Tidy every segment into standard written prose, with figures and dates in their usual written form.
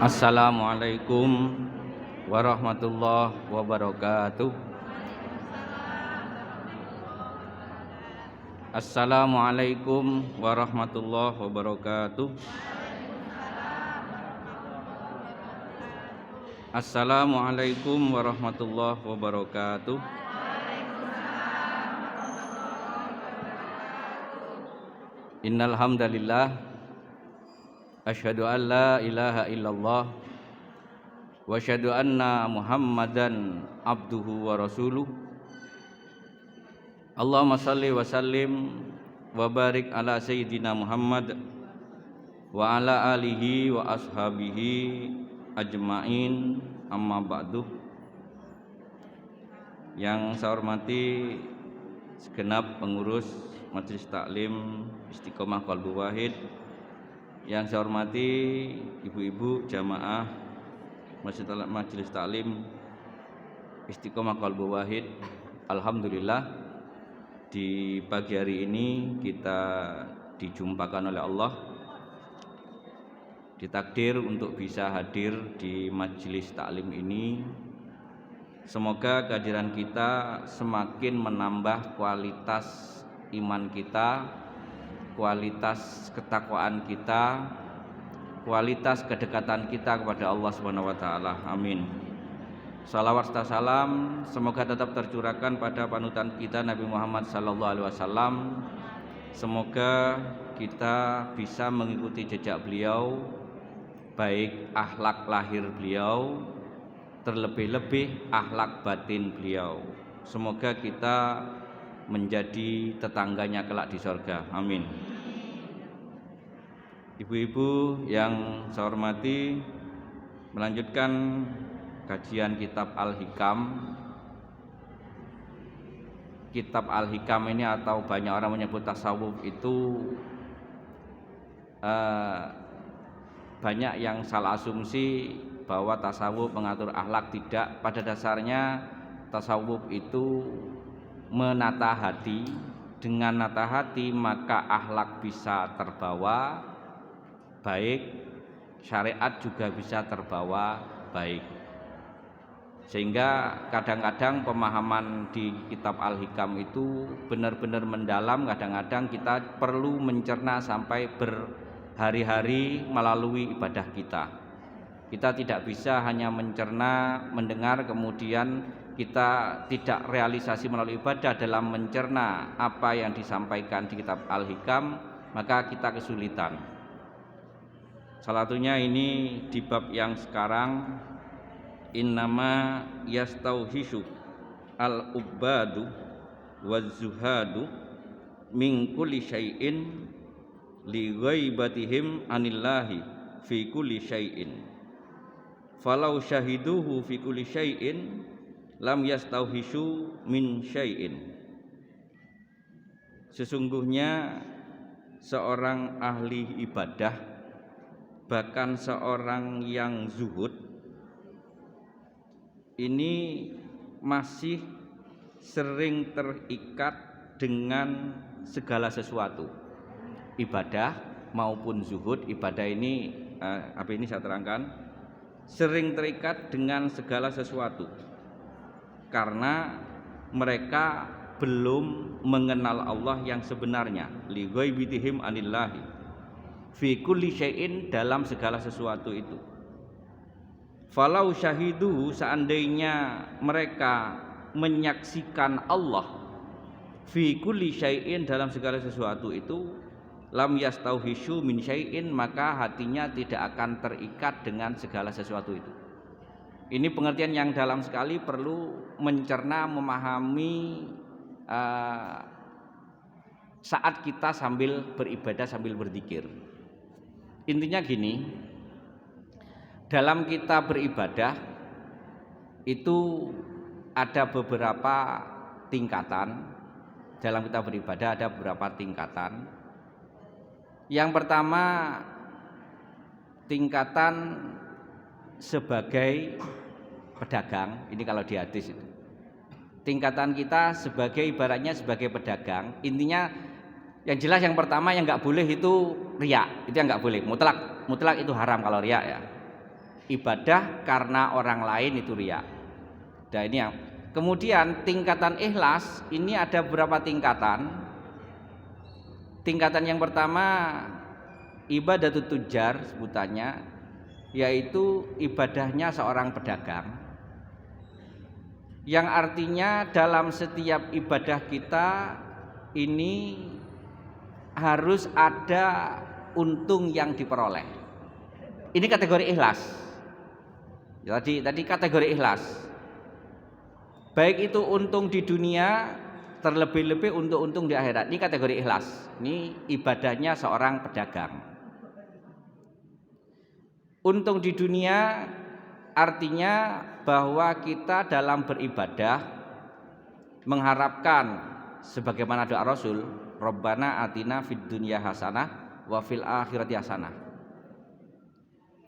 Assalamualaikum warahmatullahi wabarakatuh. Assalamualaikum warahmatullahi wabarakatuh. Assalamualaikum warahmatullahi wabarakatuh. Innal hamdalillah asyhadu an la ilaha illallah wa asyhadu anna Muhammadan abduhu wa rasuluh. Allahumma salli wa sallim wa barik ala sayyidina Muhammad wa ala alihi wa ashabihi ajmain, amma ba'du. Yang saya hormati segenap pengurus Majelis Taklim Istiqomah Qalbu Wahid, yang saya hormati ibu-ibu jamaah Majelis Taklim Istiqomah Qalbu Wahid. Alhamdulillah, di pagi hari ini kita dijumpakan oleh Allah, ditakdir untuk bisa hadir di majelis taklim ini. Semoga kehadiran kita semakin menambah kualitas iman kita, kualitas ketakwaan kita, kualitas kedekatan kita kepada Allah Subhanahu wa taala. Amin. Salawat serta salam semoga tetap tercurahkan pada panutan kita Nabi Muhammad sallallahu alaihi wasallam. Semoga kita bisa mengikuti jejak beliau, baik akhlak lahir beliau, terlebih-lebih akhlak batin beliau. Semoga kita menjadi tetangganya kelak di surga. Amin. Ibu-ibu yang saya hormati, melanjutkan kajian kitab Al-Hikam. Kitab Al-Hikam ini, atau banyak orang menyebut tasawuf, itu banyak yang salah asumsi bahwa tasawuf mengatur akhlak. Tidak, pada dasarnya tasawuf itu menata hati. Dengan nata hati maka akhlak bisa terbawa baik, syariat juga bisa terbawa baik. Sehingga kadang-kadang pemahaman di kitab Al-Hikam itu benar-benar mendalam. Kadang-kadang kita perlu mencerna sampai berhari-hari melalui ibadah kita. Kita tidak bisa hanya mencerna, mendengar, kemudian kita tidak realisasi melalui ibadah dalam mencerna apa yang disampaikan di kitab Al-Hikam, maka kita kesulitan. Salah satunya ini di bab yang sekarang, innama yastauhishu al-ubadu waz-zuhadu min kulli syai'in li ghaibatihim anillahi fi kulli syai'in falau syahiduhu fi kulli syai'in lam yastauhishu min syai'in. Sesungguhnya seorang ahli ibadah, bahkan seorang yang zuhud, ini masih sering terikat dengan segala sesuatu. Ibadah maupun zuhud, ibadah ini apa ini saya terangkan, sering terikat dengan segala sesuatu karena mereka belum mengenal Allah yang sebenarnya. Li ghaibitihim anillahi fi kulli syai'in, dalam segala sesuatu itu. Falau syahidu, seandainya mereka menyaksikan Allah fi kulli syai'in, dalam segala sesuatu itu, lam yastauhishu min syai'in, maka hatinya tidak akan terikat dengan segala sesuatu itu. Ini pengertian yang dalam sekali, perlu mencerna, memahami saat kita sambil beribadah, sambil berzikir. Intinya gini, dalam kita beribadah itu ada beberapa tingkatan. Dalam kita beribadah ada beberapa tingkatan. Yang pertama, tingkatan sebagai pedagang. Ini kalau di hadis itu, tingkatan kita sebagai, ibaratnya sebagai pedagang. Intinya yang jelas, yang pertama yang nggak boleh itu riya. Itu yang nggak boleh, mutlak itu haram kalau riya ya. ibadah karena orang lain itu riya. Nah ini yang kemudian tingkatan ikhlas ini ada beberapa tingkatan. Tingkatan yang pertama ibadatut tujar sebutannya, yaitu ibadahnya seorang pedagang, yang artinya dalam setiap ibadah kita ini harus ada untung yang diperoleh. Ini kategori ikhlas. Tadi kategori ikhlas. Baik itu untung di dunia, terlebih-lebih untuk untung di akhirat. Ini kategori ikhlas. Ini ibadahnya seorang pedagang. Untung di dunia artinya bahwa kita dalam beribadah mengharapkan sebagaimana doa Rasul, Rabbana atina fid dunya hasanah wa fil akhirati hasanah.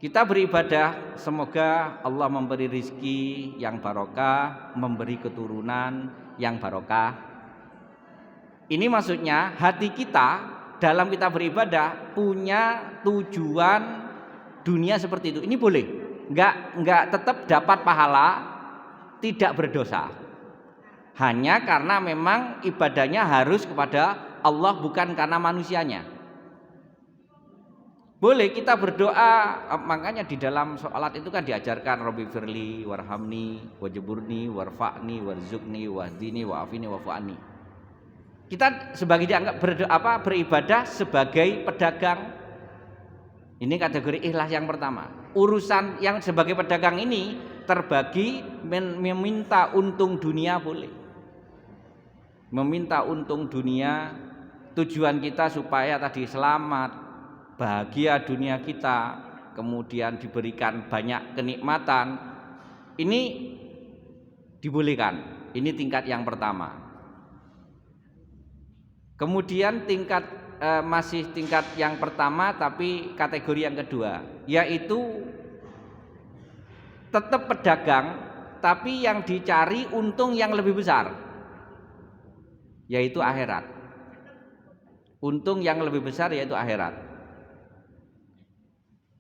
Kita beribadah semoga Allah memberi rizki yang barokah, memberi keturunan yang barokah. Ini maksudnya hati kita dalam kita beribadah punya tujuan dunia seperti itu. Ini boleh, enggak tetap dapat pahala, tidak berdosa. Hanya karena memang ibadahnya harus kepada Allah, bukan karena manusianya. Boleh kita berdoa, makanya di dalam sholat itu kan diajarkan Rabbi firli warhamni wajeburni warfa'ni warzukni wahdini wa'afini wa'fu'ani. Kita sebagai dianggap beribadah sebagai pedagang. Ini kategori ikhlas yang pertama. Urusan yang sebagai pedagang ini terbagi meminta untung dunia boleh. Meminta untung dunia, tujuan kita supaya tadi selamat, bahagia dunia kita, kemudian diberikan banyak kenikmatan. Ini dibolehkan. Ini tingkat yang pertama. Kemudian masih tingkat yang pertama tapi kategori yang kedua, yaitu tetap pedagang tapi yang dicari untung yang lebih besar, yaitu akhirat. Untung yang lebih besar yaitu akhirat,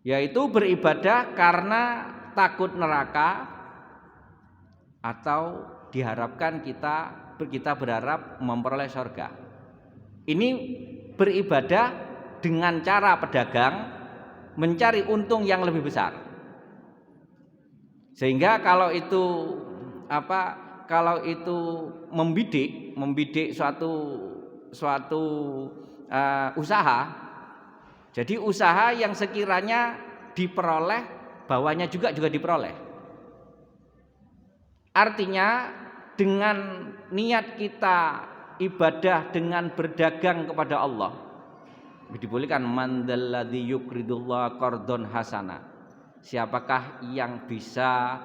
yaitu beribadah karena takut neraka atau diharapkan kita berharap memperoleh surga. Ini beribadah dengan cara pedagang mencari untung yang lebih besar. Sehingga kalau itu membidik suatu usaha, jadi usaha yang sekiranya diperoleh bawahnya juga diperoleh. Artinya dengan niat kita ibadah dengan berdagang kepada Allah, dibolehkan mandalladzi yuqridullah qardon hasana. Siapakah yang bisa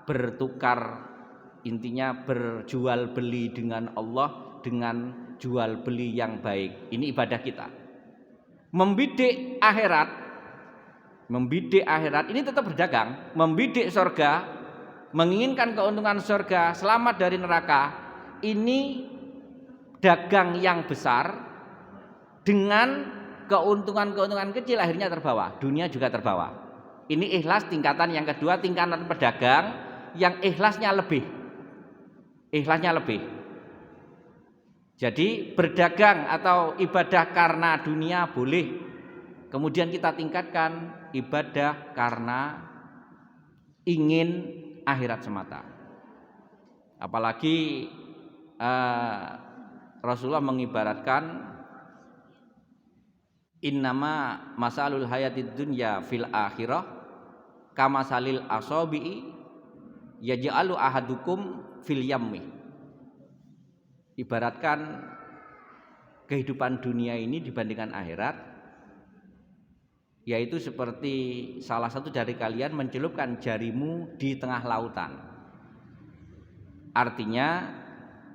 bertukar, intinya berjual beli dengan Allah dengan jual beli yang baik. Ini ibadah kita. Membidik akhirat ini tetap berdagang, membidik surga, menginginkan keuntungan surga, selamat dari neraka. Ini dagang yang besar dengan keuntungan kecil, akhirnya terbawa, dunia juga terbawa. Ini ikhlas tingkatan yang kedua, tingkatan pedagang yang ikhlasnya lebih. Jadi berdagang atau ibadah karena dunia boleh. Kemudian kita tingkatkan ibadah karena ingin akhirat semata. Apalagi Rasulullah mengibaratkan innama masalul hayatid dunya fil akhirah kamasalil asabi'i yaj'alu ahadukum fil yammi. Ibaratkan kehidupan dunia ini dibandingkan akhirat, yaitu seperti salah satu dari kalian mencelupkan jarimu di tengah lautan. Artinya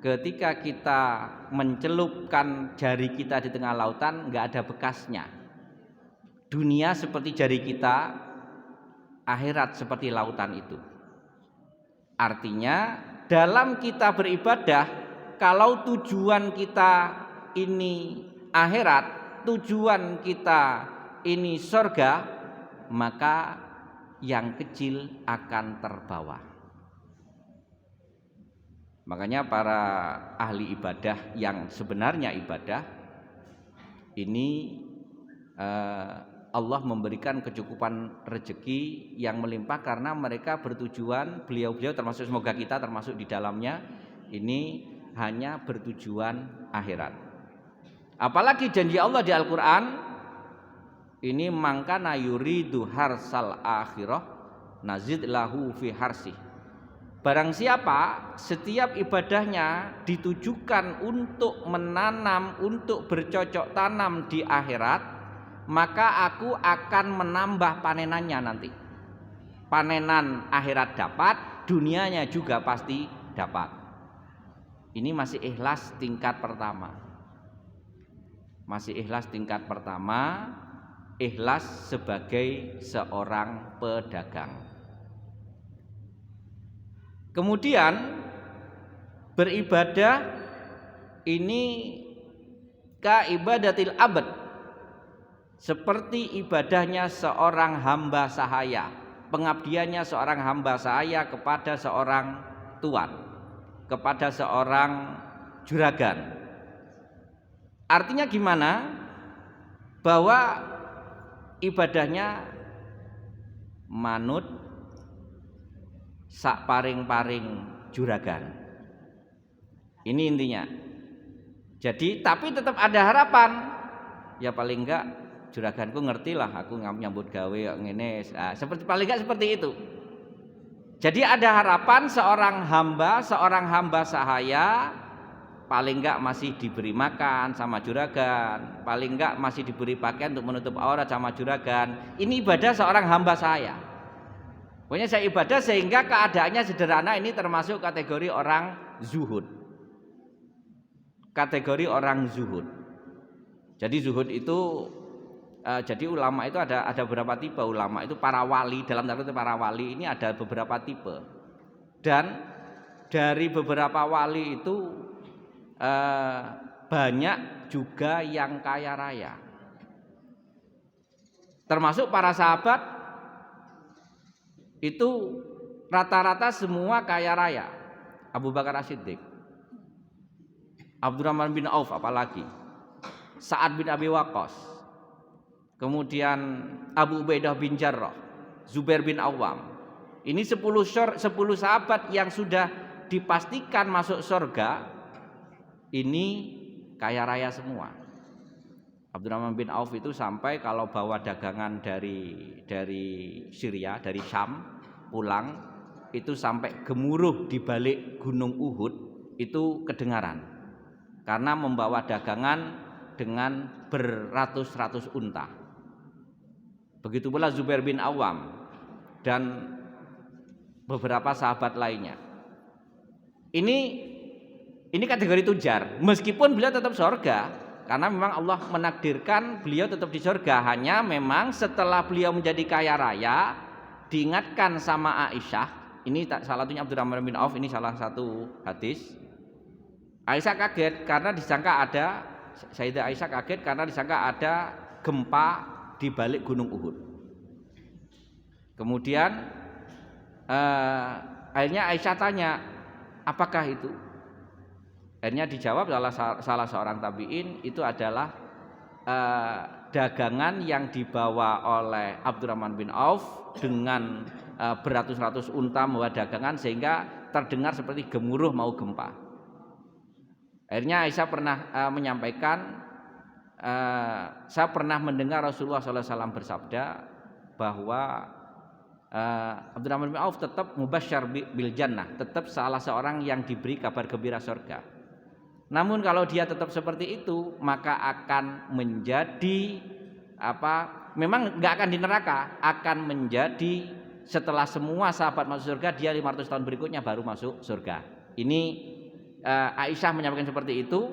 ketika kita mencelupkan jari kita di tengah lautan, nggak ada bekasnya. Dunia seperti jari kita, akhirat seperti lautan itu. Artinya dalam kita beribadah, kalau tujuan kita ini akhirat, tujuan kita ini surga, maka yang kecil akan terbawa. Makanya para ahli ibadah yang sebenarnya ibadah ini Allah memberikan kecukupan rezeki yang melimpah karena mereka bertujuan, beliau-beliau termasuk semoga kita termasuk di dalamnya, ini hanya bertujuan akhirat. Apalagi janji Allah di Al-Quran ini, mangkana yuridu harsal akhirah nazid lahu fi harsih. Barang siapa setiap ibadahnya ditujukan untuk menanam, untuk bercocok tanam di akhirat, maka aku akan menambah panenannya nanti. Panenan akhirat dapat, dunianya juga pasti dapat. Ini masih ikhlas tingkat pertama. Masih ikhlas tingkat pertama, ikhlas sebagai seorang pedagang. Kemudian beribadah ini ka ibadatil abad, seperti ibadahnya seorang hamba sahaya, pengabdiannya seorang hamba sahaya kepada seorang tuan, kepada seorang juragan. Artinya gimana? Bahwa ibadahnya manut sak paring-paring juragan. Ini intinya. Jadi tapi tetap ada harapan. Ya paling enggak juraganku ngerti lah aku nyambut gawe ngene. Seperti paling enggak seperti itu. Jadi ada harapan seorang hamba sahaya paling enggak masih diberi makan sama juragan, paling enggak masih diberi pakaian untuk menutup aurat sama juragan. Ini ibadah seorang hamba sahaya. Pokoknya saya ibadah sehingga keadaannya sederhana, ini termasuk kategori orang zuhud. Kategori orang zuhud. Jadi zuhud itu jadi ulama itu ada beberapa tipe ulama itu. Para wali, dalam tanda kutip para wali ini ada beberapa tipe. Dan dari beberapa wali itu banyak juga yang kaya raya. Termasuk para sahabat itu rata-rata semua kaya raya. Abu Bakar As-Siddiq, Abdurrahman bin Auf, apalagi Sa'ad bin Abi Waqqas, kemudian Abu Ubaidah bin Jarrah, Zubair bin Awam. Ini 10 sahabat yang sudah dipastikan masuk surga. Ini kaya raya semua. Abdurrahman bin Auf itu sampai kalau bawa dagangan dari Syria, dari Syam pulang itu sampai gemuruh di balik gunung Uhud itu kedengaran karena membawa dagangan dengan beratus-ratus unta. Begitu pula Zubair bin Awam dan beberapa sahabat lainnya. Ini kategori tujar, meskipun beliau tetap surga. Karena memang Allah menakdirkan beliau tetap di surga. Hanya memang setelah beliau menjadi kaya raya, diingatkan sama Aisyah. Ini salah satunya Abdurrahman bin Auf, ini salah satu hadis. Aisyah kaget karena disangka ada, Sayyidah Aisyah kaget karena disangka ada gempa di balik gunung Uhud. Kemudian akhirnya Aisyah tanya, apakah itu? Akhirnya dijawab salah seorang tabi'in, itu adalah dagangan yang dibawa oleh Abdurrahman bin Auf dengan beratus-ratus unta membawa dagangan sehingga terdengar seperti gemuruh mau gempa. Akhirnya Aisyah pernah menyampaikan, saya pernah mendengar Rasulullah SAW bersabda bahwa Abdurrahman bin Auf tetap mubasysyar bil jannah, tetap salah seorang yang diberi kabar gembira surga. Namun kalau dia tetap seperti itu, maka akan menjadi memang enggak akan di neraka, akan menjadi setelah semua sahabat masuk surga, dia 500 tahun berikutnya baru masuk surga. Ini Aisyah menyampaikan seperti itu,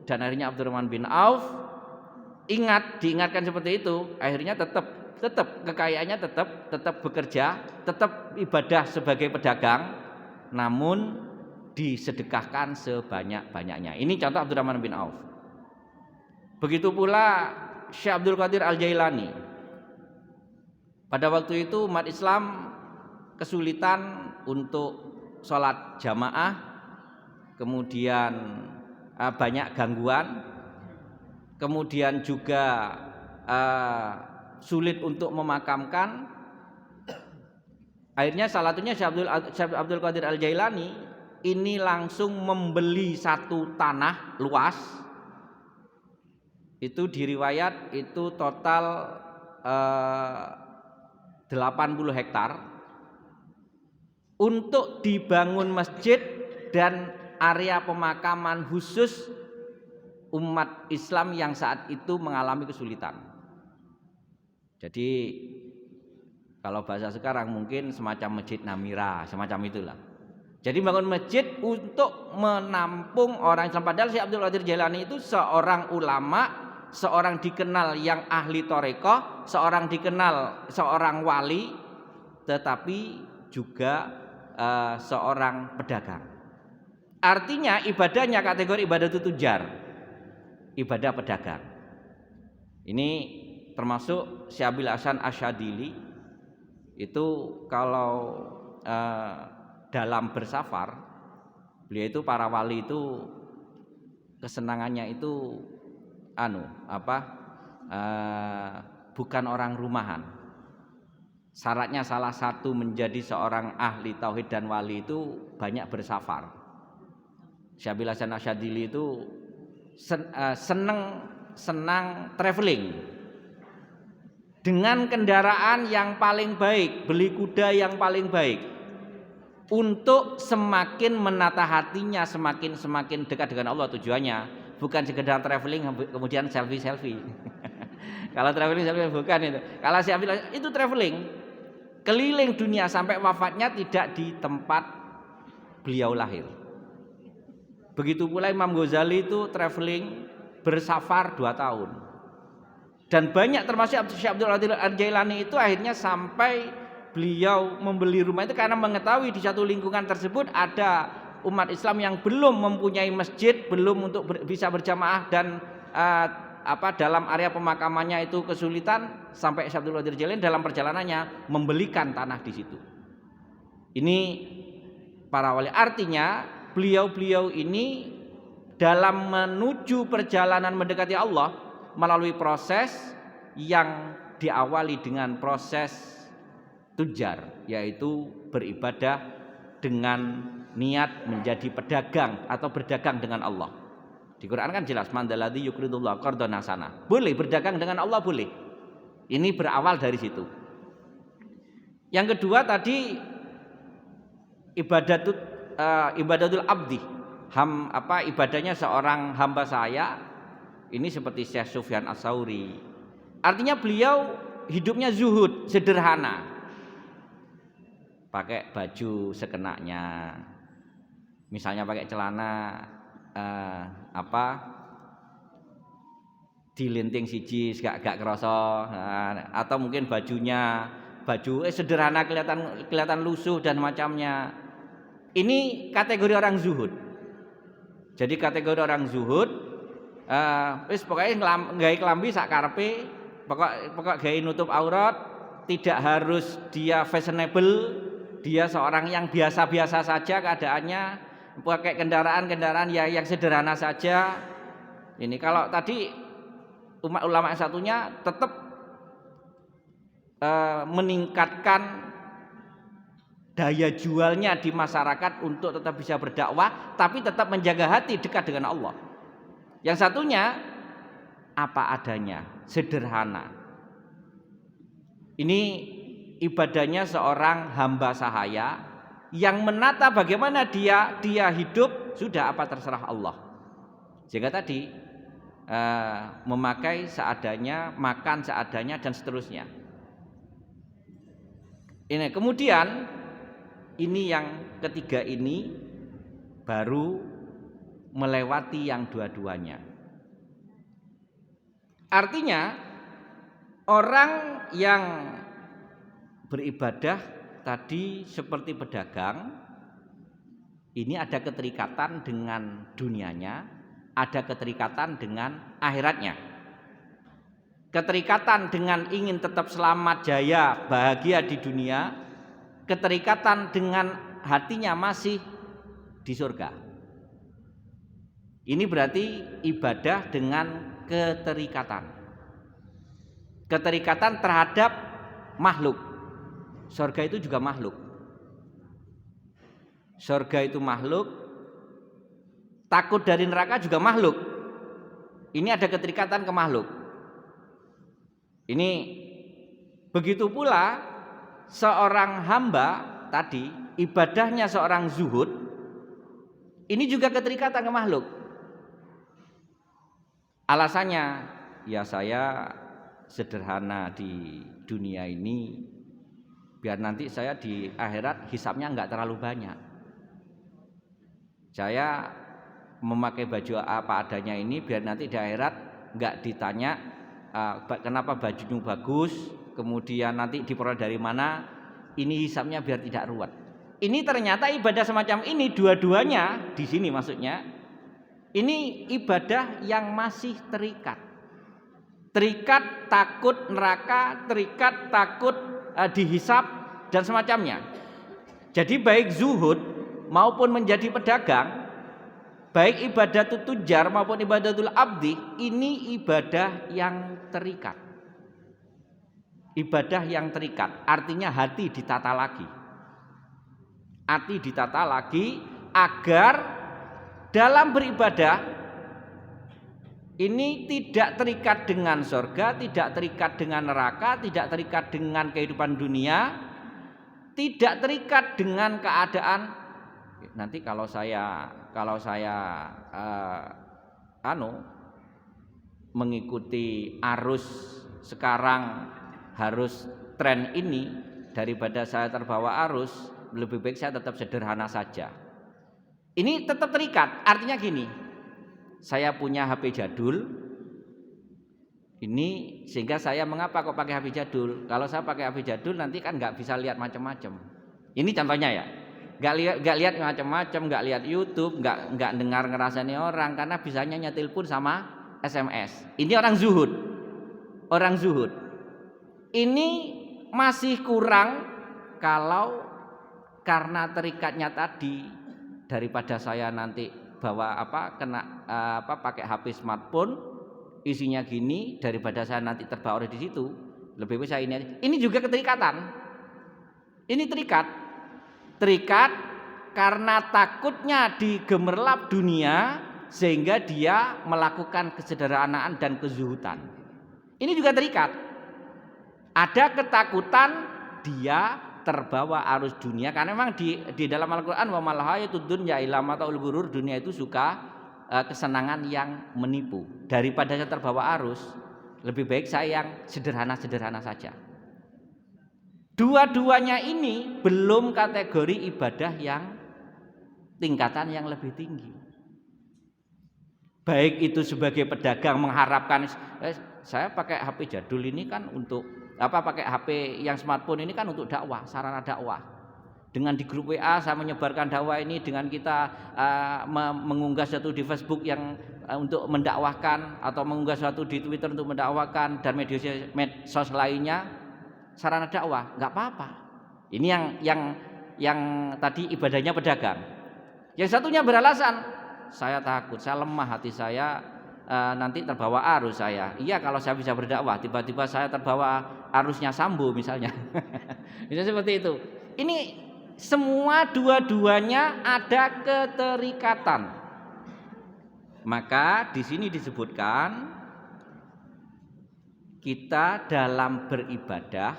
dan akhirnya Abdurrahman bin Auf diingatkan seperti itu, akhirnya tetap kekayaannya tetap bekerja, tetap ibadah sebagai pedagang, namun disedekahkan sebanyak-banyaknya. Ini contoh Abdurrahman bin Auf. Begitu pula Syekh Abdul Qadir Al-Jailani. Pada waktu itu umat Islam kesulitan untuk sholat jamaah, kemudian banyak gangguan, kemudian juga sulit untuk memakamkan. Akhirnya salah satunya Syekh Abdul Qadir Al-Jailani ini langsung membeli satu tanah luas. Itu diriwayat itu total 80 hektar untuk dibangun masjid dan area pemakaman khusus umat Islam yang saat itu mengalami kesulitan. Jadi kalau bahasa sekarang mungkin semacam masjid Namira, semacam itulah. Jadi bangun masjid untuk menampung orang Islam. Padahal Syekh Abdul Qadir Jailani itu seorang ulama, seorang dikenal yang ahli thariqah, seorang dikenal seorang wali, tetapi juga seorang pedagang. Artinya ibadahnya kategori ibadah tujar, ibadah pedagang. Ini termasuk Syekh Abil Hasan Asyadili itu kalau dalam bersafar, beliau itu para wali itu kesenangannya itu bukan orang rumahan. Syaratnya salah satu menjadi seorang ahli tauhid dan wali itu banyak bersafar. Syekh Abil Hasan Asyadili itu senang traveling dengan kendaraan yang paling baik, beli kuda yang paling baik untuk semakin menata hatinya, semakin dekat dengan Allah. Tujuannya bukan sekedar traveling kemudian selfie. Kalau traveling selfie bukan itu. Kalau Syekh Abil Hasan itu traveling keliling dunia sampai wafatnya tidak di tempat beliau lahir. Begitu pula Imam Ghazali itu traveling bersafar 2 tahun. Dan banyak termasuk Syekh Abdul Qadir Al-Jailani itu akhirnya sampai beliau membeli rumah itu karena mengetahui di satu lingkungan tersebut ada umat Islam yang belum mempunyai masjid, belum untuk bisa berjamaah dan dalam area pemakamannya itu kesulitan, sampai Syekh Abdul Qadir Jailani dalam perjalanannya membelikan tanah di situ. Ini para wali, artinya beliau-beliau ini dalam menuju perjalanan mendekati Allah melalui proses yang diawali dengan proses tujar, yaitu beribadah dengan niat menjadi pedagang atau berdagang dengan Allah. Di Quran kan jelas mandalladzi yuqridullah qardan hasanah. Boleh berdagang dengan Allah, boleh. Ini berawal dari situ. Yang kedua tadi ibadatul abdi. Ibadahnya seorang hamba saya. Ini seperti Syekh Sufyan Ats-Tsauri. Artinya beliau hidupnya zuhud, sederhana. Pakai baju sekenanya. Misalnya pakai celana dilinting siji gak kerasa, atau mungkin baju sederhana kelihatan lusuh dan macamnya. Ini kategori orang zuhud. Jadi kategori orang zuhud pokoknya nggawe klambi sak karepe, pokok gawe nutup aurat, tidak harus dia fashionable, dia seorang yang biasa-biasa saja keadaannya, pakai kendaraan yang sederhana saja. Ini kalau tadi umat ulama yang satunya tetap meningkatkan daya jualnya di masyarakat untuk tetap bisa berdakwah, tapi tetap menjaga hati dekat dengan Allah. Yang satunya apa adanya, sederhana. Ini ibadahnya seorang hamba sahaya yang menata bagaimana dia hidup, sudah apa terserah Allah. Jika tadi memakai seadanya, makan seadanya dan seterusnya. Ini kemudian ini yang ketiga ini baru melewati yang dua-duanya. Artinya orang yang beribadah tadi seperti pedagang, ini ada keterikatan dengan dunianya, ada keterikatan dengan akhiratnya. keterikatan dengan ingin tetap selamat, jaya, bahagia di dunia, keterikatan dengan hatinya masih di surga. Ini berarti ibadah dengan keterikatan. Keterikatan terhadap makhluk. Surga itu juga makhluk. Surga itu makhluk. Takut dari neraka juga makhluk. Ini ada keterikatan ke makhluk. Ini begitu pula seorang hamba tadi, ibadahnya seorang zuhud, ini juga keterikatan ke makhluk. Alasannya, ya saya sederhana di dunia ini, biar nanti saya di akhirat hisabnya enggak terlalu banyak. Saya memakai baju apa adanya ini biar nanti di akhirat enggak ditanya kenapa bajunya bagus, kemudian nanti diperoleh dari mana, ini hisabnya biar tidak ruwet. Ini ternyata ibadah semacam ini dua-duanya di sini maksudnya, ini ibadah yang masih terikat. Terikat takut neraka, terikat takut dihisab dan semacamnya. Jadi baik zuhud maupun menjadi pedagang, baik ibadatul tujar maupun ibadatul abdi, ini ibadah yang terikat. Ibadah yang terikat, artinya hati ditata lagi. Hati ditata lagi agar dalam beribadah ini tidak terikat dengan surga, tidak terikat dengan neraka, tidak terikat dengan kehidupan dunia, tidak terikat dengan keadaan nanti kalau saya mengikuti arus sekarang harus tren ini, daripada saya terbawa arus, lebih baik saya tetap sederhana saja. Ini tetap terikat, artinya gini, saya punya HP jadul ini, sehingga saya mengapa kok pakai HP jadul? Kalau saya pakai HP jadul nanti kan nggak bisa lihat macam-macam. Ini contohnya ya, nggak lihat macam-macam, nggak lihat YouTube, nggak dengar ngerasani orang, karena bisanya nyetil pun sama SMS. Ini orang zuhud, orang zuhud. Ini masih kurang kalau karena terikatnya tadi, daripada saya nanti bawa pakai HP smartphone isinya gini, daripada saya nanti terbawa di situ, lebih baik saya ini juga keterikatan. Ini terikat karena takutnya digemerlap dunia sehingga dia melakukan kesederhanaan dan kezuhudan. Ini juga terikat. Ada ketakutan dia terbawa arus dunia, karena memang di dalam Al-Qur'an wa mal hayatud dunya illa mataul ghurur, dunia itu suka kesenangan yang menipu. Daripada saya terbawa arus, lebih baik saya yang sederhana-sederhana saja. Dua-duanya ini belum kategori ibadah yang tingkatan yang lebih tinggi. Baik itu sebagai pedagang mengharapkan saya pakai HP jadul ini kan untuk pakai HP yang smartphone ini kan untuk dakwah, sarana dakwah. Dengan di grup WA saya menyebarkan dakwah ini, dengan kita mengunggah sesuatu di Facebook yang untuk mendakwahkan, atau mengunggah sesuatu di Twitter untuk mendakwahkan, dan media sosial lainnya sarana dakwah, nggak apa-apa. Ini yang tadi ibadahnya pedagang. Yang satunya beralasan, saya takut, saya lemah hati saya, nanti terbawa arus saya. Iya, kalau saya bisa berdakwah, tiba-tiba saya terbawa arusnya Sambo misalnya. Bisa seperti itu. Ini semua dua-duanya ada keterikatan. Maka di sini disebutkan kita dalam beribadah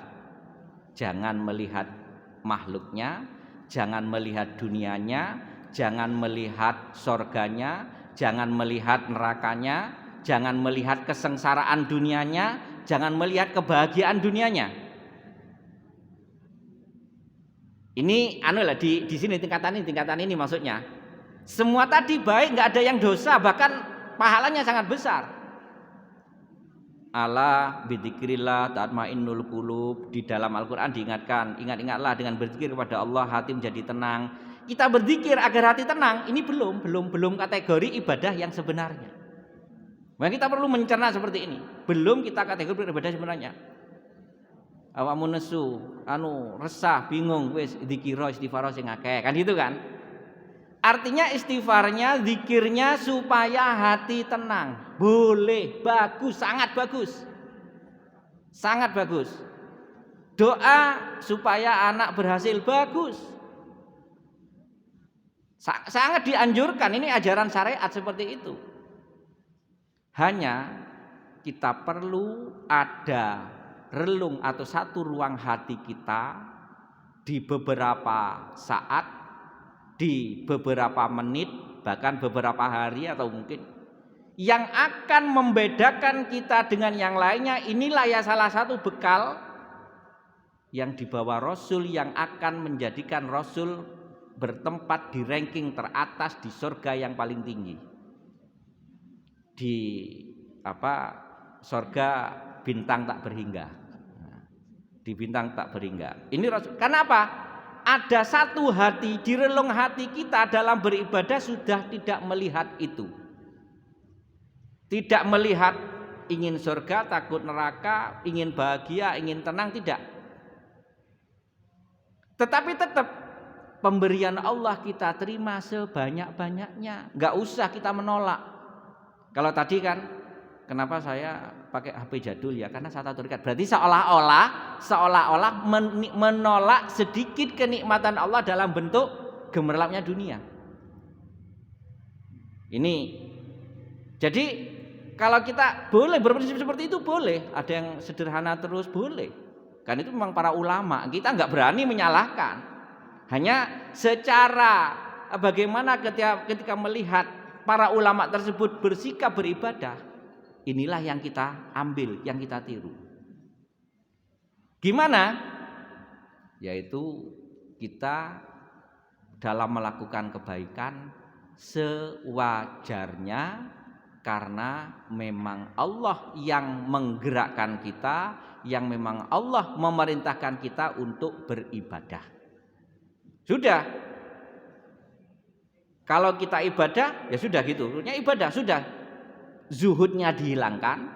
jangan melihat makhluknya, jangan melihat dunianya, jangan melihat surganya, jangan melihat nerakanya, jangan melihat kesengsaraan dunianya, jangan melihat kebahagiaan dunianya. Ini di sini tingkatan ini maksudnya. Semua tadi baik, nggak ada yang dosa, bahkan pahalanya sangat besar. Ala bidzikrillah tatmainnul qulub, di dalam Al-Qur'an diingatkan, ingat-ingatlah dengan berzikir kepada Allah hati menjadi tenang. Kita berzikir agar hati tenang, ini belum kategori ibadah yang sebenarnya. Maka kita perlu mencerna seperti ini. Belum kita kategori beribadah sebenarnya. Awakmu nesu, resah, bingung, wis dzikira istighfar sing akeh. Kan gitu kan? Artinya istighfarnya, zikirnya supaya hati tenang. Boleh, bagus, sangat bagus. Sangat bagus. Doa supaya anak berhasil, bagus. Sangat dianjurkan, ini ajaran syariat seperti itu. Hanya kita perlu ada relung atau satu ruang hati kita di beberapa saat, di beberapa menit, bahkan beberapa hari atau mungkin yang akan membedakan kita dengan yang lainnya. Inilah ya salah satu bekal yang dibawa Rasul yang akan menjadikan Rasul bertempat di ranking teratas di surga yang paling tinggi. Di surga bintang tak berhingga. Di bintang tak berhingga. Ini Rasul. Kenapa? Ada satu hati, di relung hati kita dalam beribadah sudah tidak melihat itu. Tidak melihat ingin surga, takut neraka, ingin bahagia, ingin tenang, tidak. Tetapi tetap pemberian Allah kita terima sebanyak-banyaknya. Enggak usah kita menolak. Kalau tadi kan, kenapa saya pakai HP jadul ya? Karena saya tahu terikat. Berarti seolah-olah menolak sedikit kenikmatan Allah dalam bentuk gemerlapnya dunia. Ini. Jadi kalau kita boleh berprinsip seperti itu, boleh. Ada yang sederhana terus, boleh. Kan itu memang para ulama. Kita nggak berani menyalahkan. Hanya secara bagaimana ketika melihat para ulama tersebut bersikap beribadah, inilah yang kita ambil, yang kita tiru. Gimana? Yaitu kita dalam melakukan kebaikan sewajarnya, karena memang Allah yang menggerakkan kita, yang memang Allah memerintahkan kita untuk beribadah. Sudah. Kalau kita ibadah, ya sudah gitu. Maksudnya ibadah sudah. Zuhudnya dihilangkan.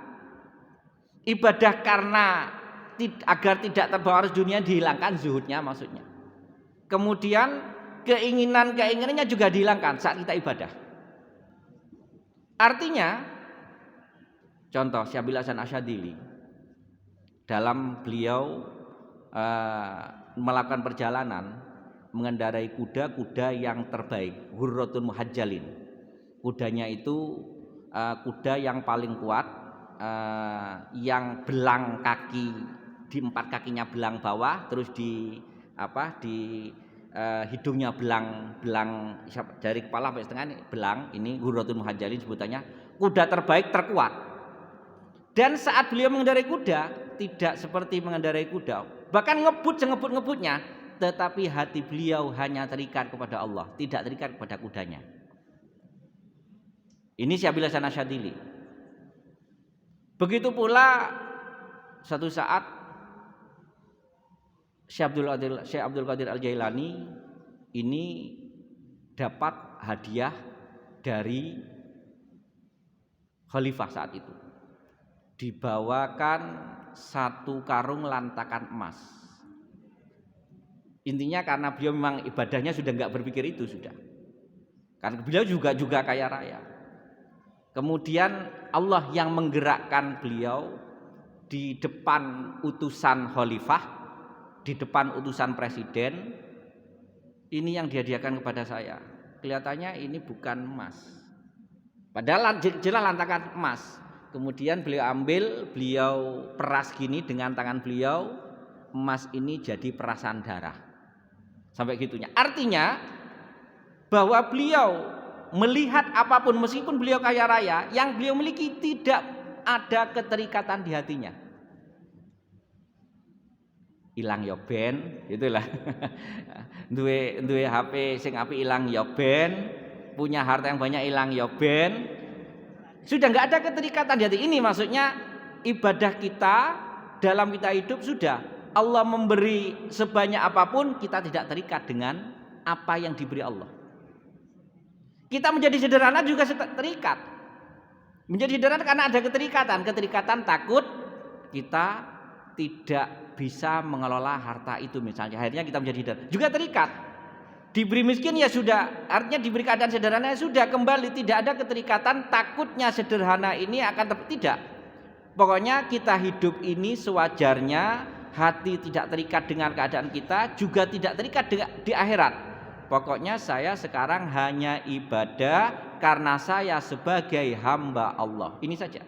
Ibadah karena agar tidak terbawa arus dunia dihilangkan, zuhudnya maksudnya. Kemudian keinginannya juga dihilangkan saat kita ibadah. Artinya, contoh Syabil Hasan Asyadili dalam beliau melakukan perjalanan, mengendarai kuda yang terbaik, Hurratun Muhajjalin. Kudanya itu kuda yang paling kuat, yang belang kaki, di 4 kakinya belang bawah, terus di hidungnya belang dari kepala sampai setengah ini belang. Ini Hurratun Muhajjalin sebutannya, kuda terbaik, terkuat. Dan saat beliau mengendarai kuda, tidak seperti mengendarai kuda, bahkan ngebut sengebut-ngebutnya, tetapi hati beliau hanya terikat kepada Allah, tidak terikat kepada kudanya. Ini Syabil Hasan Asyadili. Begitu pula satu saat Syekh Abdul Qadir Al-Jailani ini dapat hadiah dari khalifah saat itu. Dibawakan 1 karung lantakan emas. Intinya karena beliau memang ibadahnya sudah nggak berpikir itu sudah. Karena beliau juga kaya raya. Kemudian Allah yang menggerakkan beliau di depan utusan khalifah, di depan utusan presiden. Ini yang dihadiahkan kepada saya. Kelihatannya ini bukan emas. Padahal jelas lantakan emas. Kemudian beliau ambil, beliau peras gini dengan tangan beliau. Emas ini jadi perasan darah. Sampai gitunya. Artinya bahwa beliau melihat apapun, meskipun beliau kaya raya, yang beliau miliki tidak ada keterikatan di hatinya. Ilang ya ben, itulah. duwe HP sing apik ilang ya ben, punya harta yang banyak ilang ya ben. Sudah nggak ada keterikatan di hati. Ini maksudnya ibadah kita dalam kita hidup sudah. Allah memberi sebanyak apapun, kita tidak terikat dengan apa yang diberi Allah. Kita menjadi sederhana juga terikat. Menjadi sederhana karena ada keterikatan takut kita tidak bisa mengelola harta itu misalnya. Akhirnya kita menjadi sederhana. Juga terikat. Diberi miskin ya sudah, artinya diberi keadaan sederhana ya sudah, kembali tidak ada keterikatan, takutnya sederhana ini akan tidak. Pokoknya kita hidup ini sewajarnya, hati tidak terikat dengan keadaan kita, juga tidak terikat di akhirat. Pokoknya saya sekarang hanya ibadah karena saya sebagai hamba Allah. Ini saja.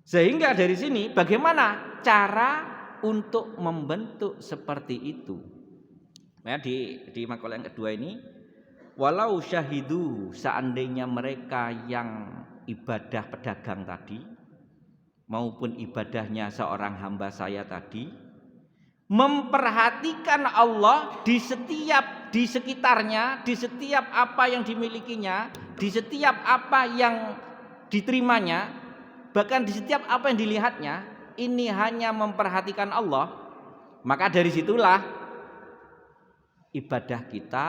Sehingga dari sini bagaimana cara untuk membentuk seperti itu? Ya, di makalah yang kedua ini, walau syahidu, seandainya mereka yang ibadah pedagang tadi maupun ibadahnya seorang hamba saya tadi memperhatikan Allah di sekitarnya, di setiap apa yang dimilikinya, di setiap apa yang diterimanya, bahkan di setiap apa yang dilihatnya, ini hanya memperhatikan Allah, maka dari situlah ibadah kita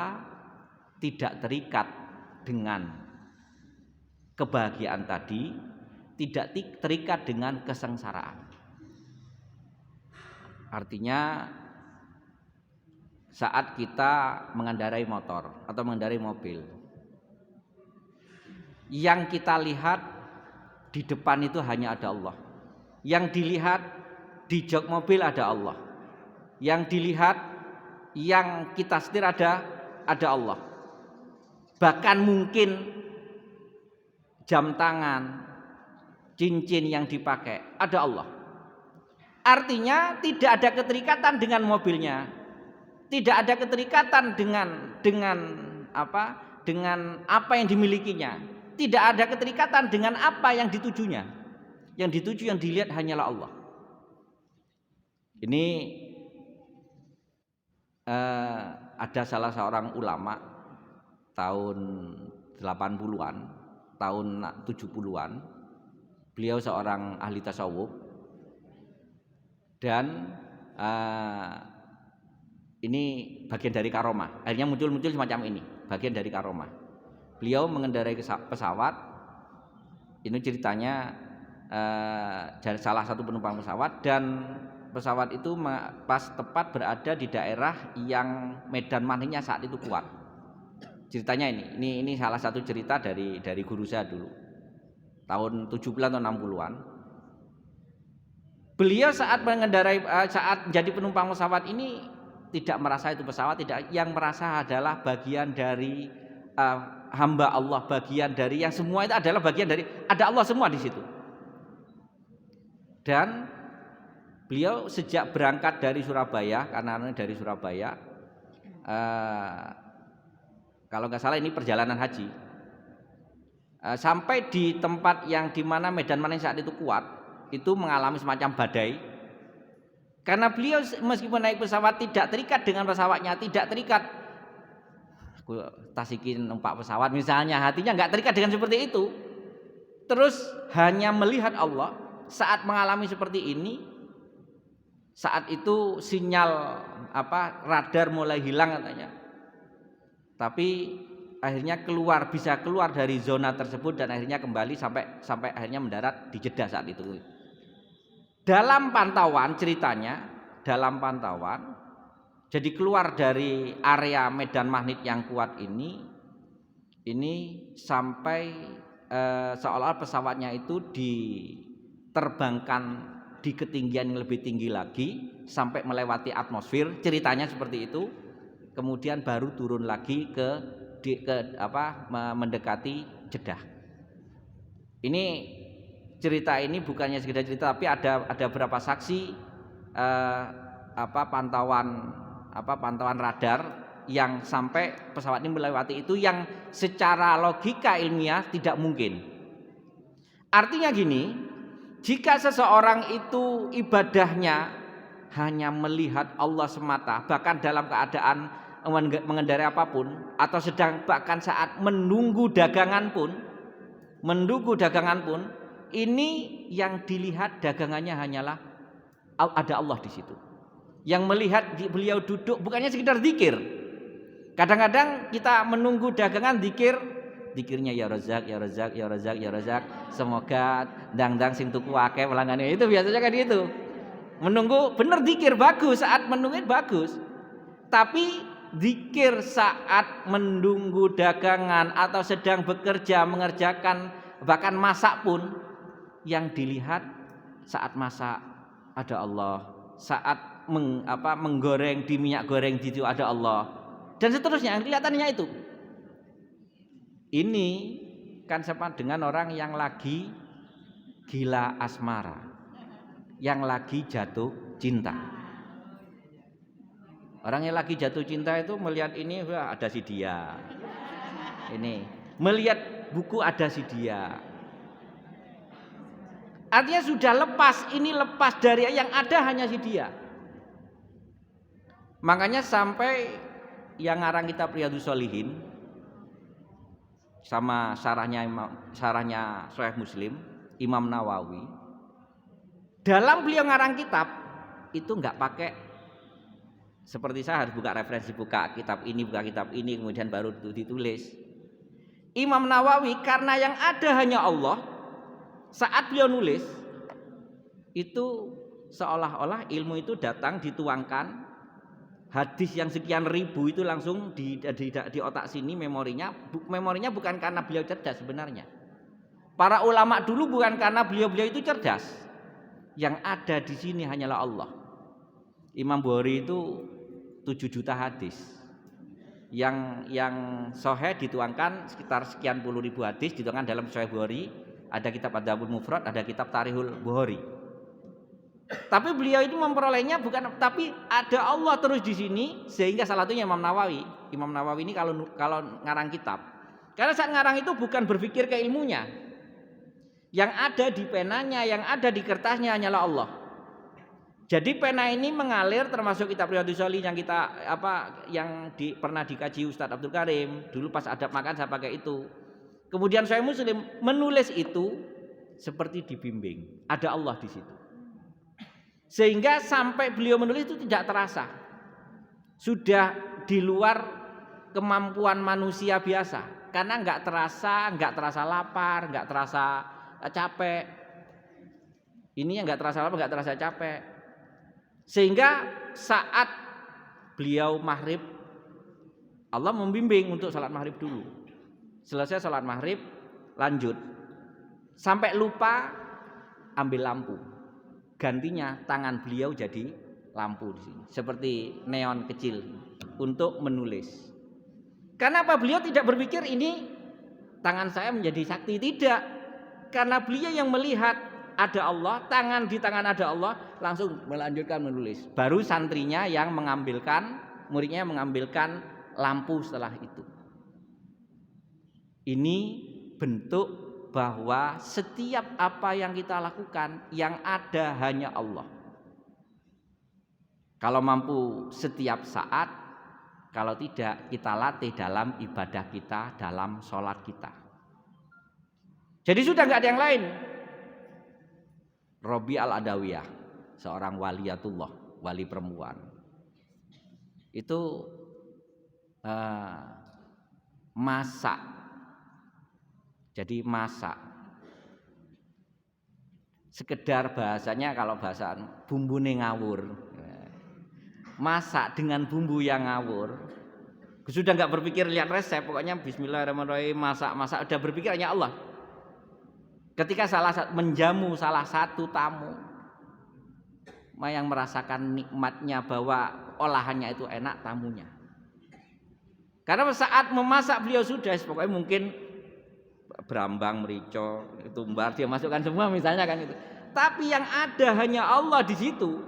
tidak terikat dengan kebahagiaan tadi, tidak terikat dengan kesengsaraan. Artinya saat kita mengendarai motor atau mengendarai mobil, yang kita lihat di depan itu hanya ada Allah. Yang dilihat di jok mobil ada Allah. Yang dilihat, yang kita setir ada Allah. Bahkan mungkin jam tangan, cincin yang dipakai ada Allah. Artinya tidak ada keterikatan dengan mobilnya, tidak ada keterikatan dengan apa yang dimilikinya, tidak ada keterikatan dengan apa yang ditujunya. Yang dituju, yang dilihat hanyalah Allah. Ini ada salah seorang ulama tahun 80-an, tahun 70-an. Beliau seorang ahli tasawuf dan ini bagian dari karomah. Akhirnya muncul semacam ini, bagian dari karomah. Beliau mengendarai pesawat. Ini ceritanya dari salah satu penumpang pesawat, dan pesawat itu pas tepat berada di daerah yang medan magnetnya saat itu kuat. Ceritanya ini salah satu cerita dari guru saya dulu tahun 70-an atau 60-an. Beliau saat mengendarai saat jadi penumpang pesawat ini tidak merasa itu pesawat, tidak, yang merasa adalah bagian dari hamba Allah, bagian dari yang semua itu adalah bagian dari ada Allah semua di situ. Dan beliau sejak berangkat dari Surabaya, karena dari Surabaya, kalau nggak salah ini perjalanan haji, sampai di tempat yang dimana medan magnetnya saat itu kuat, itu mengalami semacam badai. Karena beliau meskipun naik pesawat tidak terikat dengan pesawatnya, tidak terikat, aku tasikin numpak pesawat misalnya, hatinya nggak terikat dengan seperti itu. Terus hanya melihat Allah. Saat mengalami seperti ini, saat itu sinyal radar mulai hilang katanya. Tapi akhirnya bisa keluar dari zona tersebut dan akhirnya kembali sampai akhirnya mendarat di Jeddah saat itu. Dalam pantauan ceritanya, jadi keluar dari area medan magnet yang kuat ini sampai seolah pesawatnya itu diterbangkan di ketinggian yang lebih tinggi lagi sampai melewati atmosfer, ceritanya seperti itu. Kemudian baru turun lagi mendekati Jeddah. Ini cerita ini bukannya sekedar cerita, tapi ada beberapa saksi pantauan radar yang sampai pesawat ini melewati itu, yang secara logika ilmiah tidak mungkin. Artinya gini, jika seseorang itu ibadahnya hanya melihat Allah semata, bahkan dalam keadaan mengendarai apapun, atau sedang bahkan saat menunggu dagangan pun, ini yang dilihat dagangannya hanyalah ada Allah di situ. Yang melihat beliau duduk bukannya sekedar zikir. Kadang-kadang kita menunggu dagangan zikir Zikirnya ya Razak, ya Razak, ya Razak, ya Razak. Semoga ndang-ndang sing tuku akeh pelanggannya. Itu biasanya kan gitu. Menunggu bener zikir bagus, saat menungguin bagus. Tapi zikir saat menunggu dagangan atau sedang bekerja mengerjakan bahkan masak pun yang dilihat saat masak ada Allah, saat menggoreng di minyak goreng di situ ada Allah dan seterusnya. Kelihatannya itu. Ini kan sama dengan orang yang lagi gila asmara, yang lagi jatuh cinta. Orang yang lagi jatuh cinta itu melihat ini, wah, ada si dia. Ini melihat buku ada si dia. Artinya sudah lepas, ini lepas dari yang ada hanya si dia. Makanya sampai yang ngarang kitab Riyadhus Shalihin sama syarahnya Sahih Muslim Imam Nawawi, dalam beliau ngarang kitab itu nggak pakai seperti saya harus buka referensi, buka kitab ini, buka kitab ini, kemudian baru ditulis. Imam Nawawi karena yang ada hanya Allah, saat beliau nulis itu seolah-olah ilmu itu datang dituangkan, hadis yang sekian ribu itu langsung di otak sini memorinya bukan karena beliau cerdas sebenarnya. Para ulama dulu bukan karena beliau itu cerdas. Yang ada di sini hanyalah Allah. Imam Bukhari itu 7 juta hadis. Yang sahih dituangkan sekitar sekian puluh ribu hadis dituangkan dalam Sahih Bukhari. Ada kitab Adabul Mufrad, ada kitab Tarikhul Bukhari. Tapi beliau itu memperolehnya bukan, tapi ada Allah terus di sini, sehingga salah satunya Imam Nawawi. Imam Nawawi ini kalau ngarang kitab, karena saat ngarang itu bukan berpikir ke ilmunya, yang ada di penanya, yang ada di kertasnya hanyalah Allah. Jadi pena ini mengalir, termasuk kitab Riyadhus Shalihin yang kita pernah dikaji Ustadz Abdul Karim dulu pas adab makan saya pakai itu. Kemudian Sahih Muslim menulis itu seperti dibimbing, ada Allah di situ. Sehingga sampai beliau menulis itu tidak terasa, sudah di luar kemampuan manusia biasa, karena nggak terasa lapar, nggak terasa capek. Ini yang nggak terasa lapar, nggak terasa capek. Sehingga saat beliau maghrib, Allah membimbing untuk sholat maghrib dulu. Selesai sholat maghrib, lanjut. Sampai lupa ambil lampu. Gantinya tangan beliau jadi lampu di sini, seperti neon kecil untuk menulis. Karena apa? Beliau tidak berpikir ini tangan saya menjadi sakti, tidak. Karena beliau yang melihat ada Allah, tangan di tangan ada Allah, langsung melanjutkan menulis. Baru santrinya yang mengambilkan, muridnya yang mengambilkan lampu setelah itu. Ini bentuk bahwa setiap apa yang kita lakukan yang ada hanya Allah. Kalau mampu setiap saat, kalau tidak kita latih dalam ibadah kita, dalam sholat kita. Jadi sudah nggak ada yang lain. Robi al-Adawiyah, seorang waliyatullah, wali perempuan, itu masak. Jadi masak, sekedar bahasanya kalau bahasa bumbune ngawur, masak dengan bumbu yang ngawur. Sudah nggak berpikir lihat resep, pokoknya Bismillahirrahmanirrahim, masak udah berpikir hanya Allah. Ketika menjamu salah satu tamu yang merasakan nikmatnya bahwa olahannya itu enak, tamunya. Karena saat memasak beliau sudah pokoknya mungkin berambang, merica, tumbar dia masukkan semua misalnya kan itu. Tapi yang ada hanya Allah di situ.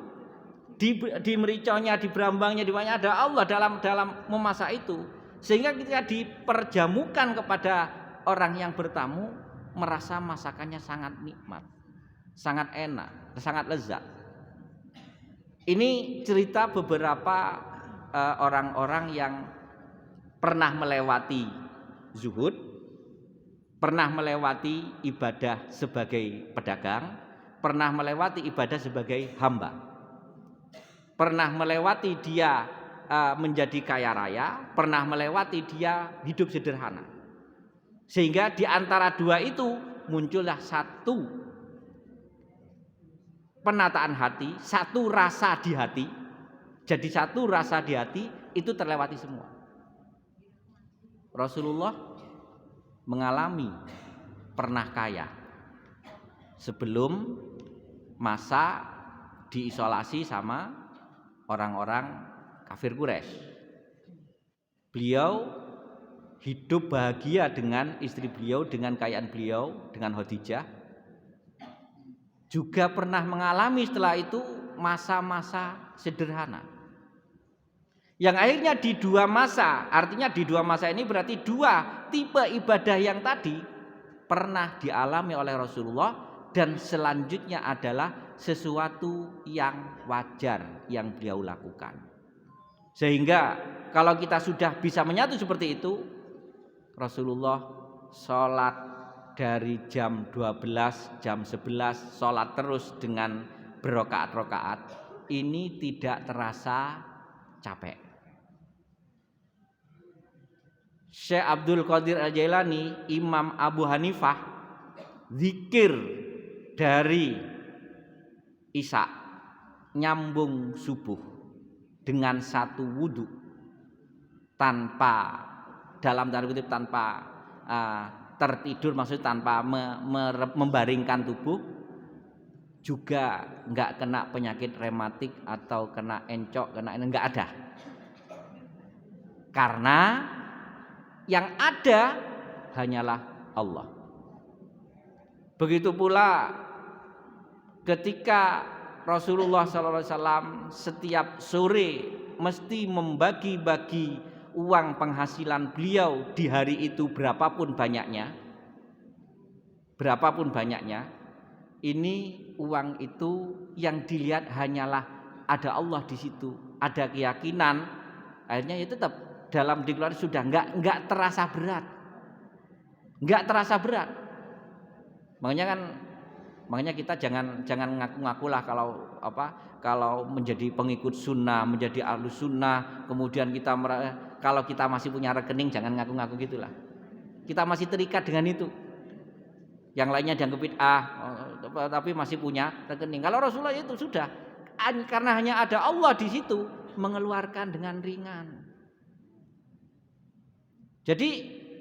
Di mericonya, di berambangnya, di mana ada Allah dalam memasak itu. Sehingga ketika diperjamukan kepada orang yang bertamu, merasa masakannya sangat nikmat, sangat enak, sangat lezat. Ini cerita beberapa orang-orang yang pernah melewati zuhud, pernah melewati ibadah sebagai pedagang, pernah melewati ibadah sebagai hamba, pernah melewati dia menjadi kaya raya, pernah melewati dia hidup sederhana. Sehingga di antara dua itu muncullah satu penataan hati, satu rasa di hati. Jadi satu rasa di hati itu terlewati semua. Rasulullah mengalami pernah kaya sebelum masa diisolasi sama orang-orang kafir Quraisy. Beliau hidup bahagia dengan istri beliau, dengan kekayaan beliau, dengan Khadijah. Juga pernah mengalami setelah itu masa-masa sederhana. Yang akhirnya di dua masa, artinya di dua masa ini berarti dua tipe ibadah yang tadi pernah dialami oleh Rasulullah, dan selanjutnya adalah sesuatu yang wajar yang beliau lakukan. Sehingga kalau kita sudah bisa menyatu seperti itu, Rasulullah sholat dari jam 12, jam 11, sholat terus dengan berokaat-rokaat, ini tidak terasa capek. Syekh Abdul Qadir Al-Jailani, Imam Abu Hanifah, zikir dari Isya nyambung subuh dengan satu wudhu tanpa, dalam tanda kutip, tanpa tertidur, maksudnya tanpa membaringkan tubuh, juga nggak kena penyakit rematik atau kena encok, kena ini nggak ada. Karena yang ada hanyalah Allah. Begitu pula ketika Rasulullah SAW setiap sore mesti membagi-bagi uang penghasilan beliau di hari itu berapapun banyaknya, ini uang itu yang dilihat hanyalah ada Allah di situ, ada keyakinan, akhirnya ya tetap dalam deklarasi sudah nggak terasa berat. Makanya kita jangan ngaku-ngaku lah kalau menjadi pengikut sunnah, menjadi ahlus sunnah, kemudian kalau kita masih punya rekening, jangan ngaku-ngaku gitulah. Kita masih terikat dengan itu. Yang lainnya dianggap bid'ah, tapi masih punya rekening. Kalau Rasulullah itu sudah, karena hanya ada Allah di situ, mengeluarkan dengan ringan. Jadi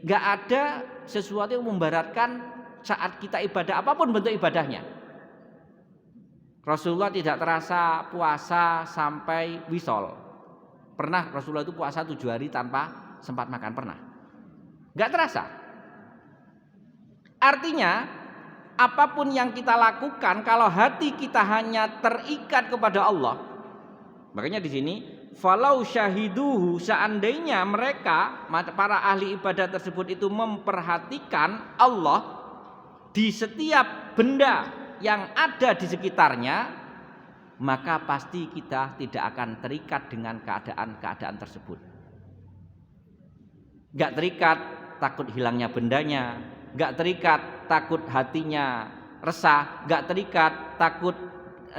nggak ada sesuatu yang memberatkan saat kita ibadah, apapun bentuk ibadahnya. Rasulullah tidak terasa puasa sampai wisol. Pernah Rasulullah itu puasa 7 hari tanpa sempat makan, pernah. Nggak terasa. Artinya apapun yang kita lakukan, kalau hati kita hanya terikat kepada Allah, makanya di sini falau syahiduhu, seandainya mereka para ahli ibadah tersebut itu memperhatikan Allah di setiap benda yang ada di sekitarnya, maka pasti kita tidak akan terikat dengan keadaan-keadaan tersebut. Gak terikat takut hilangnya bendanya, gak terikat takut hatinya resah, gak terikat takut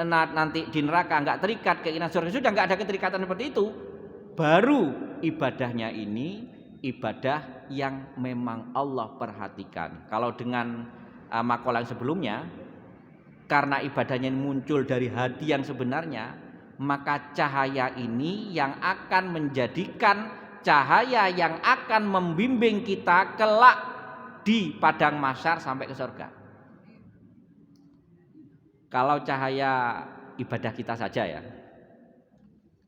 nanti di neraka, nggak terikat keinginan surga, sudah nggak ada keterikatan seperti itu, baru ibadahnya ini ibadah yang memang Allah perhatikan. Kalau dengan makalah yang sebelumnya, karena ibadahnya muncul dari hati yang sebenarnya, maka cahaya ini yang akan menjadikan cahaya yang akan membimbing kita kelak di padang mahsyar sampai ke surga. Kalau cahaya ibadah kita saja ya,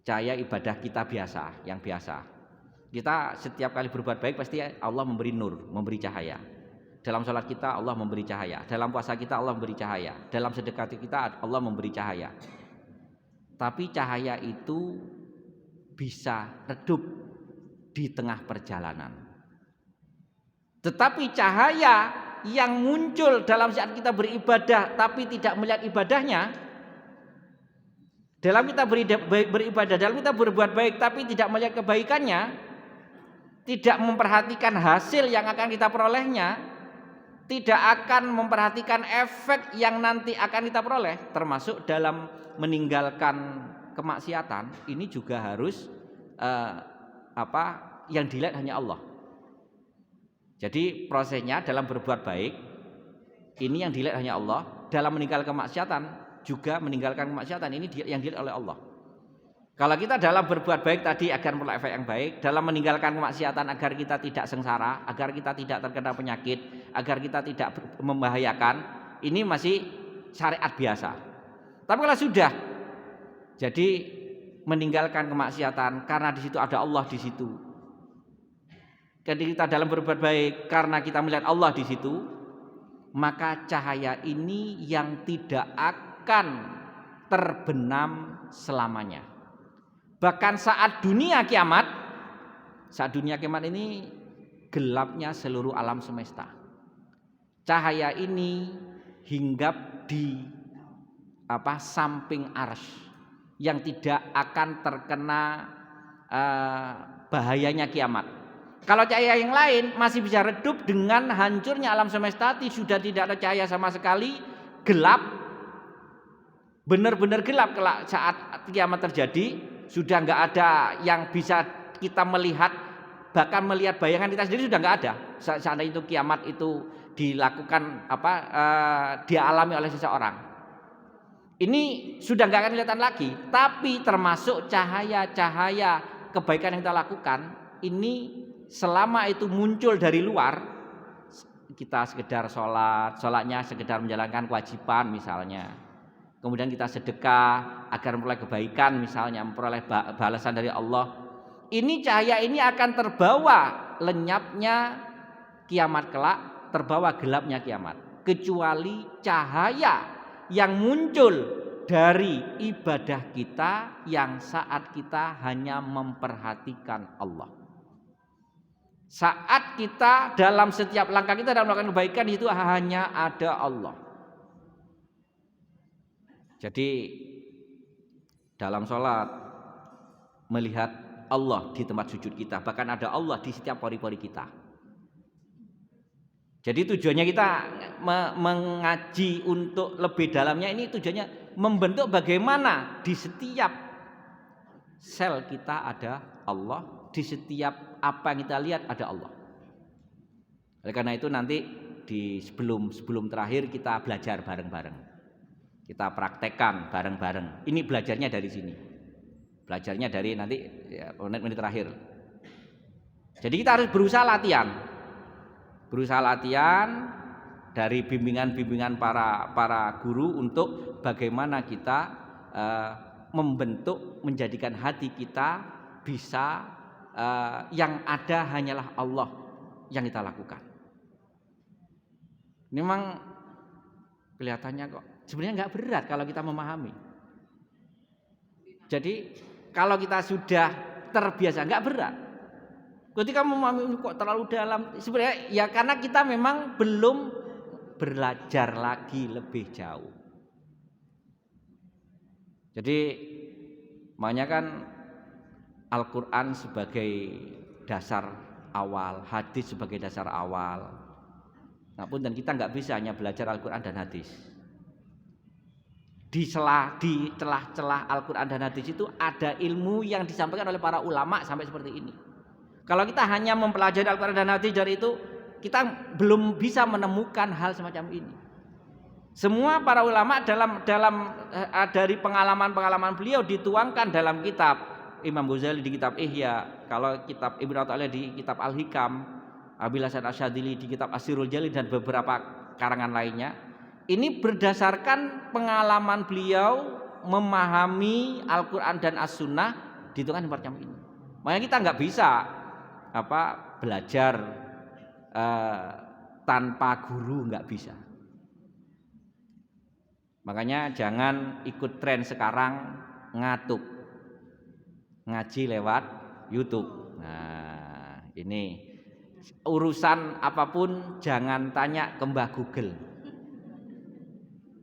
cahaya ibadah kita biasa, yang biasa, kita setiap kali berbuat baik pasti Allah memberi nur, memberi cahaya. Dalam sholat kita Allah memberi cahaya, dalam puasa kita Allah memberi cahaya, dalam sedekah kita Allah memberi cahaya. Tapi cahaya itu bisa redup di tengah perjalanan. Tetapi cahaya yang muncul dalam saat kita beribadah tapi tidak melihat ibadahnya, dalam kita beribadah, dalam kita berbuat baik tapi tidak melihat kebaikannya, tidak memperhatikan hasil yang akan kita perolehnya, tidak akan memperhatikan efek yang nanti akan kita peroleh, termasuk dalam meninggalkan kemaksiatan, ini juga harus yang dilihat hanya Allah. Jadi prosesnya dalam berbuat baik ini yang dilihat hanya Allah, dalam meninggalkan kemaksiatan juga meninggalkan kemaksiatan ini yang dilihat oleh Allah. Kalau kita dalam berbuat baik tadi agar memperoleh efek yang baik, dalam meninggalkan kemaksiatan agar kita tidak sengsara, agar kita tidak terkena penyakit, agar kita tidak membahayakan, ini masih syariat biasa. Tapi kalau sudah jadi meninggalkan kemaksiatan karena di situ ada Allah di situ. Ketika kita dalam berbuat baik karena kita melihat Allah di situ, maka cahaya ini yang tidak akan terbenam selamanya. Bahkan saat dunia kiamat ini gelapnya seluruh alam semesta. Cahaya ini hinggap di samping arsy yang tidak akan terkena bahayanya kiamat. Kalau cahaya yang lain masih bisa redup dengan hancurnya alam semesta, sudah tidak ada cahaya sama sekali, gelap, benar-benar gelap. Saat kiamat terjadi, sudah nggak ada yang bisa kita melihat, bahkan melihat bayangan kita sendiri sudah nggak ada. Saat itu kiamat itu dilakukan dialami oleh seseorang. Ini sudah nggak akan kelihatan lagi, tapi termasuk cahaya-cahaya kebaikan yang kita lakukan ini. Selama itu muncul dari luar, kita sekedar sholatnya sekedar menjalankan kewajiban misalnya. Kemudian kita sedekah agar memperoleh kebaikan misalnya, memperoleh balasan dari Allah. Ini cahaya ini akan terbawa lenyapnya kiamat kelak, terbawa gelapnya kiamat. Kecuali cahaya yang muncul dari ibadah kita yang saat kita hanya memperhatikan Allah. Saat kita dalam setiap langkah kita dalam melakukan kebaikan itu hanya ada Allah. Jadi dalam sholat melihat Allah di tempat sujud kita, bahkan ada Allah di setiap pori-pori kita. Jadi tujuannya kita mengaji untuk lebih dalamnya ini tujuannya membentuk bagaimana di setiap sel kita ada Allah, di setiap apa yang kita lihat ada Allah. Oleh karena itu nanti di sebelum terakhir kita belajar bareng-bareng, kita praktekkan bareng-bareng. Ini belajarnya dari sini, belajarnya dari nanti menit-menit terakhir. Jadi kita harus berusaha latihan dari bimbingan para guru untuk bagaimana kita membentuk, menjadikan hati kita bisa yang ada hanyalah Allah yang kita lakukan. Ini memang kelihatannya kok sebenarnya nggak berat kalau kita memahami. Jadi kalau kita sudah terbiasa nggak berat. Ketika memahami kok terlalu dalam, sebenarnya ya karena kita memang belum belajar lagi lebih jauh. Jadi makanya kan Al-Quran sebagai dasar awal, hadis sebagai dasar awal. Nah, dan kita nggak bisa hanya belajar Al-Quran dan hadis. Di celah-celah Al-Quran dan hadis itu ada ilmu yang disampaikan oleh para ulama sampai seperti ini. Kalau kita hanya mempelajari Al-Quran dan hadis dari itu, kita belum bisa menemukan hal semacam ini. Semua para ulama dari pengalaman beliau dituangkan dalam kitab. Imam Ghazali di kitab Ihya, kalau kitab Ibnu Athaillah di kitab Al-Hikam, Abil Hasan Asyadzili di kitab Asirul Jalil dan beberapa karangan lainnya. Ini berdasarkan pengalaman beliau memahami Al-Quran dan As-Sunnah dituangkan macam ini. Makanya kita nggak bisa belajar tanpa guru, nggak bisa. Makanya jangan ikut tren sekarang ngaji lewat YouTube. Nah, ini urusan apapun jangan tanya ke Mbah Google.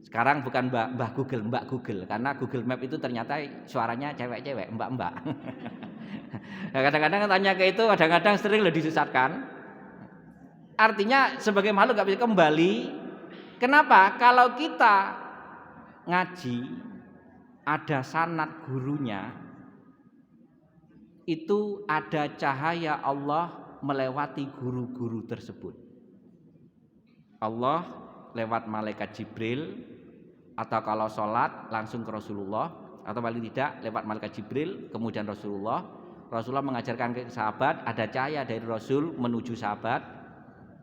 Sekarang bukan Mbah Google, Mbak Google, karena Google Map itu ternyata suaranya cewek-cewek, mbak-mbak. Kadang-kadang tanya ke itu, kadang-kadang sering loh disesatkan. Artinya sebagai makhluk gak bisa kembali. Kenapa? Kalau kita ngaji ada sanad gurunya, itu ada cahaya Allah melewati guru-guru tersebut. Allah lewat malaikat Jibril, atau kalau sholat langsung ke Rasulullah, atau paling tidak lewat malaikat Jibril kemudian Rasulullah mengajarkan ke sahabat, ada cahaya dari Rasul menuju sahabat,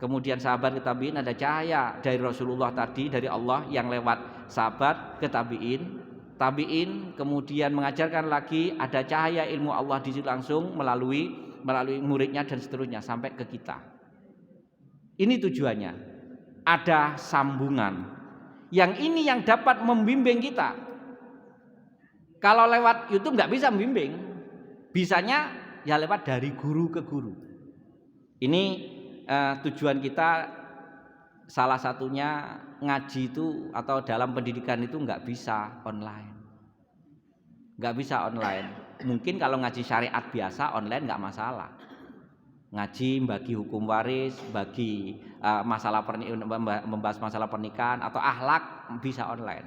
kemudian sahabat ke tabi'in, ada cahaya dari Rasulullah tadi dari Allah yang lewat sahabat ke tabi'in kemudian mengajarkan lagi, ada cahaya ilmu Allah di situ langsung melalui muridnya dan seterusnya sampai ke kita. Ini tujuannya, ada sambungan yang ini yang dapat membimbing kita. Kalau lewat YouTube nggak bisa membimbing, bisanya ya lewat dari guru ke guru. Ini tujuan kita, salah satunya ngaji itu atau dalam pendidikan itu nggak bisa online. Mungkin kalau ngaji syariat biasa online nggak masalah. Ngaji bagi hukum waris, bagi membahas masalah pernikahan atau akhlak bisa online.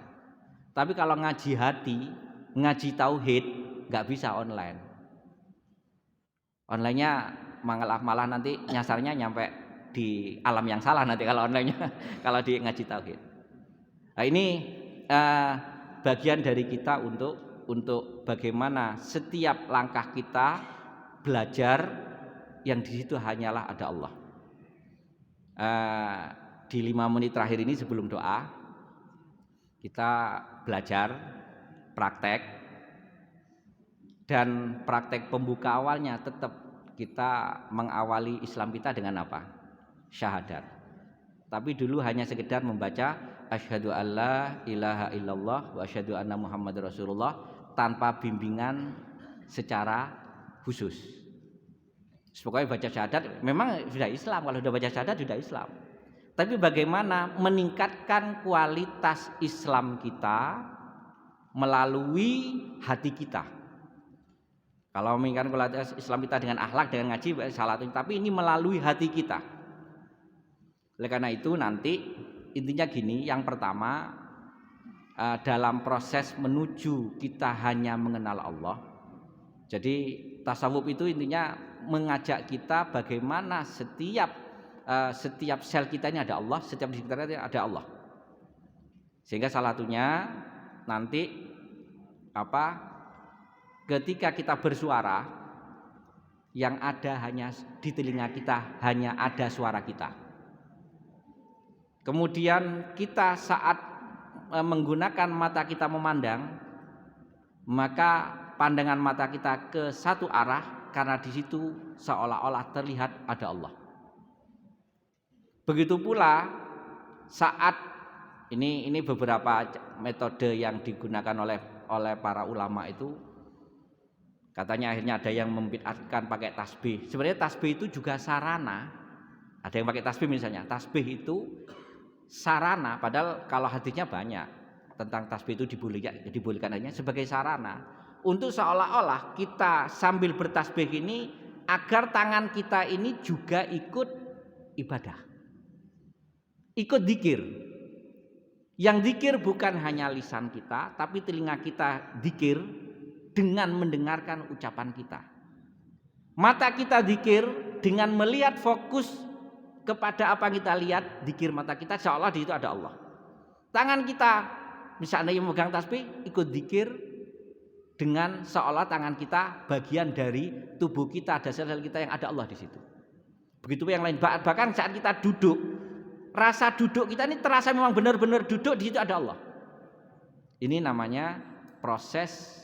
Tapi kalau ngaji hati, ngaji tauhid nggak bisa online. Onlinenya malah nanti nyasarnya nyampe di alam yang salah nanti kalau onlinenya kalau di ngaji tauhid. Nah, ini bagian dari kita untuk bagaimana setiap langkah kita belajar yang di situ hanyalah ada Allah. Di 5 menit terakhir ini sebelum doa kita belajar praktek, dan praktek pembuka awalnya tetap kita mengawali Islam kita dengan apa? Syahadat. Tapi dulu hanya sekedar membaca asyhadu alla ilaha illallah wa asyhadu anna muhammadar rasulullah tanpa bimbingan secara khusus. Pokoknya baca syahadat memang sudah Islam, kalau sudah baca syahadat sudah Islam. Tapi bagaimana meningkatkan kualitas Islam kita melalui hati kita. Kalau meningkatkan kualitas Islam kita dengan akhlak, dengan ngaji, salah satu, tapi ini melalui hati kita. Oleh karena itu nanti intinya gini, yang pertama dalam proses menuju kita hanya mengenal Allah. Jadi tasawuf itu intinya mengajak kita bagaimana setiap sel kita ini ada Allah, setiap di sekitarnya ada Allah. Sehingga salah satunya nanti ketika kita bersuara, yang ada hanya di telinga kita hanya ada suara kita. Kemudian kita saat menggunakan mata kita memandang, maka pandangan mata kita ke satu arah karena di situ seolah-olah terlihat ada Allah. Begitu pula saat ini beberapa metode yang digunakan oleh para ulama itu, katanya akhirnya ada yang membid'atkan pakai tasbih. Sebenarnya tasbih itu juga sarana. Ada yang pakai tasbih misalnya. Tasbih itu sarana, padahal kalau hadisnya banyak tentang tasbih itu dibolehkan hanya sebagai sarana untuk seolah-olah kita sambil bertasbih ini agar tangan kita ini juga ikut ibadah, ikut dzikir. Yang dzikir bukan hanya lisan kita, tapi telinga kita dzikir dengan mendengarkan ucapan kita. Mata kita dzikir dengan melihat fokus kepada apa yang kita lihat, dzikir mata kita seolah di situ ada Allah. Tangan kita misalnya yang memegang tasbih ikut dzikir dengan seolah tangan kita bagian dari tubuh kita, ada sel-sel kita yang ada Allah di situ. Begitu yang lain, bahkan saat kita duduk, rasa duduk kita ini terasa memang benar-benar duduk, di situ ada Allah. Ini namanya proses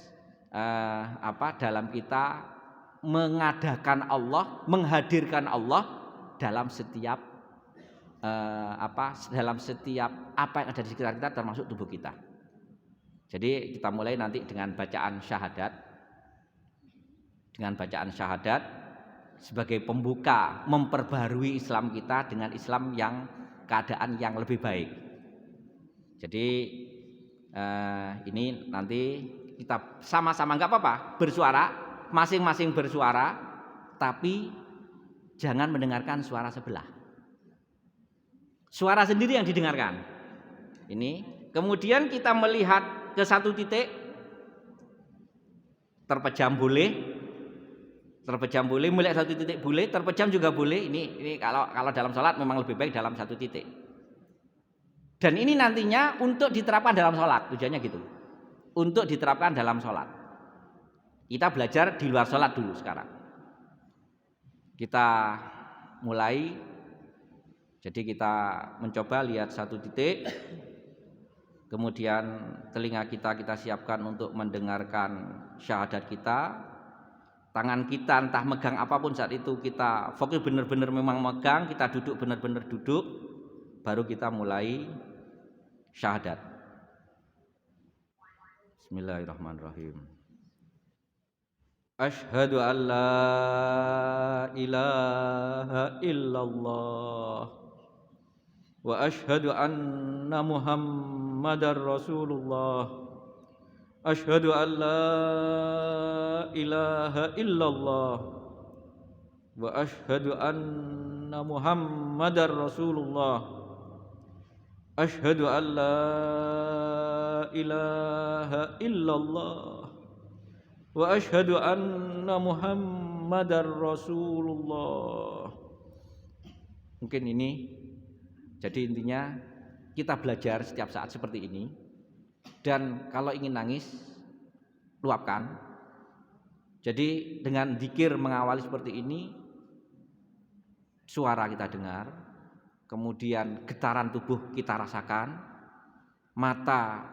dalam kita mengadakan Allah, menghadirkan Allah dalam setiap dalam setiap apa yang ada di sekitar kita, termasuk tubuh kita. Jadi kita mulai nanti dengan bacaan syahadat. Dengan bacaan syahadat sebagai pembuka, memperbarui Islam kita dengan Islam yang keadaan yang lebih baik. Jadi ini nanti kita sama-sama, nggak apa-apa bersuara, masing-masing bersuara, tapi jangan mendengarkan suara sebelah. Suara sendiri yang didengarkan. Ini kemudian kita melihat ke satu titik, terpejam boleh, terpejam boleh, mulai satu titik boleh, terpejam juga boleh. Ini kalau dalam sholat memang lebih baik dalam satu titik. Dan ini nantinya untuk diterapkan dalam sholat, tujuannya gitu. Untuk diterapkan dalam sholat. Kita belajar di luar sholat dulu sekarang. Kita mulai. Jadi kita mencoba lihat satu titik. Kemudian telinga kita siapkan untuk mendengarkan syahadat kita. Tangan kita entah megang apapun saat itu kita fokus benar-benar memang megang, kita duduk benar-benar duduk, baru kita mulai syahadat. Bismillahirrahmanirrahim. Asyhadu an la ilaha illallah wa asyhadu anna Muhammadar Rasulullah. Asyhadu an la ilaha illallah wa asyhadu anna Muhammadar Rasulullah. Asyhadu an la ilaha illallah wa asyhadu anna Muhammadar Rasulullah. Mungkin ini. Jadi intinya kita belajar setiap saat seperti ini. Dan kalau ingin nangis, luapkan. Jadi dengan zikir mengawali seperti ini, suara kita dengar, kemudian getaran tubuh kita rasakan, mata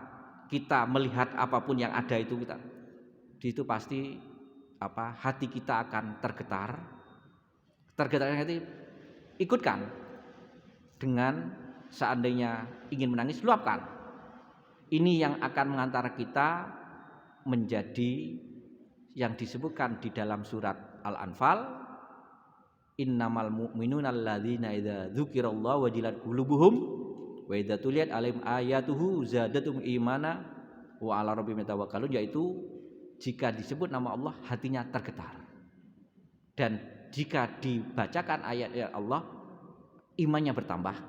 kita melihat apapun yang ada itu itu pasti hati kita akan tergetar. Tergetarnya itu ikutkan. Dengan seandainya ingin menangis, luapkan. Ini yang akan mengantar kita menjadi yang disebutkan di dalam surat Al-Anfal, innamal mu'minuna alladzina idza dzukirallahu wajilat qulubuhum wa idza tuliyat alaihim ayatuhu zadatum imana wa ala rabbihim yatawakkalun, yaitu jika disebut nama Allah hatinya tergetar. Dan jika dibacakan ayat-ayat Allah imannya bertambah.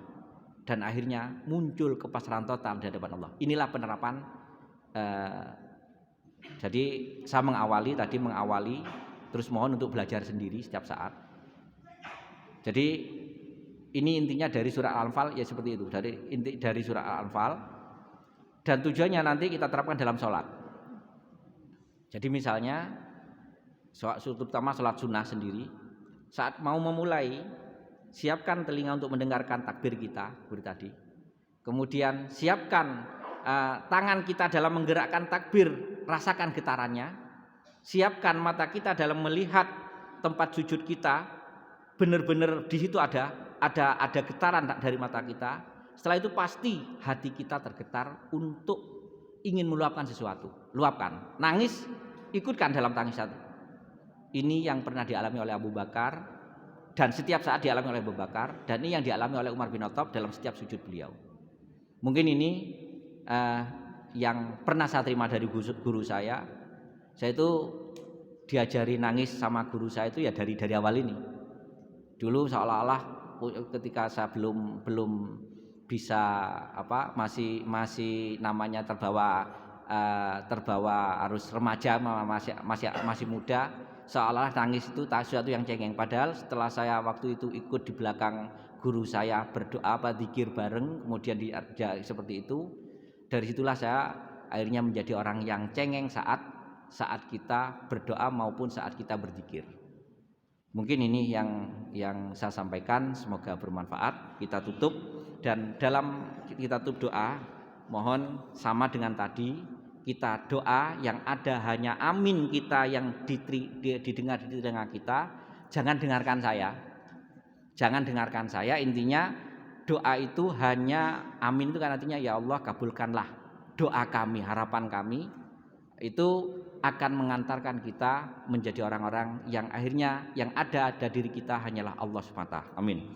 Dan akhirnya muncul kepasrahan total di hadapan Allah. Inilah penerapan. Jadi saya mengawali, terus mohon untuk belajar sendiri setiap saat. Jadi ini intinya dari surah Al-Anfal ya seperti itu. Dari surah Al-Anfal. Dan tujuannya nanti kita terapkan dalam sholat. Jadi misalnya, terutama sholat sunnah sendiri, saat mau memulai, siapkan telinga untuk mendengarkan takbir kita seperti tadi. Kemudian siapkan tangan kita dalam menggerakkan takbir, rasakan getarannya. Siapkan mata kita dalam melihat tempat sujud kita, benar-benar di situ ada getaran dari mata kita. Setelah itu pasti hati kita tergetar untuk ingin meluapkan sesuatu. Luapkan, nangis, ikutkan dalam tangisan. Ini yang pernah dialami oleh Abu Bakar. Dan setiap saat dialami oleh Abu Bakar, dan ini yang dialami oleh Umar bin Khattab dalam setiap sujud beliau. Mungkin ini yang pernah saya terima dari guru saya. Saya itu diajari nangis sama guru saya itu ya dari awal ini. Dulu seolah-olah ketika saya belum bisa masih namanya terbawa arus remaja, masih muda. Seolah nangis itu sesuatu yang cengeng, padahal setelah saya waktu itu ikut di belakang guru saya berdoa zikir bareng, kemudian seperti itu, dari situlah saya akhirnya menjadi orang yang cengeng saat kita berdoa maupun saat kita berzikir. Mungkin ini yang saya sampaikan, semoga bermanfaat. Kita tutup, dan dalam kita tutup doa mohon sama dengan tadi, kita doa yang ada hanya amin kita yang didengar di telinga kita. Jangan dengarkan saya. Intinya doa itu hanya amin itu kan artinya ya Allah kabulkanlah doa kami, harapan kami. Itu akan mengantarkan kita menjadi orang-orang yang akhirnya yang ada diri kita hanyalah Allah SWT. Amin.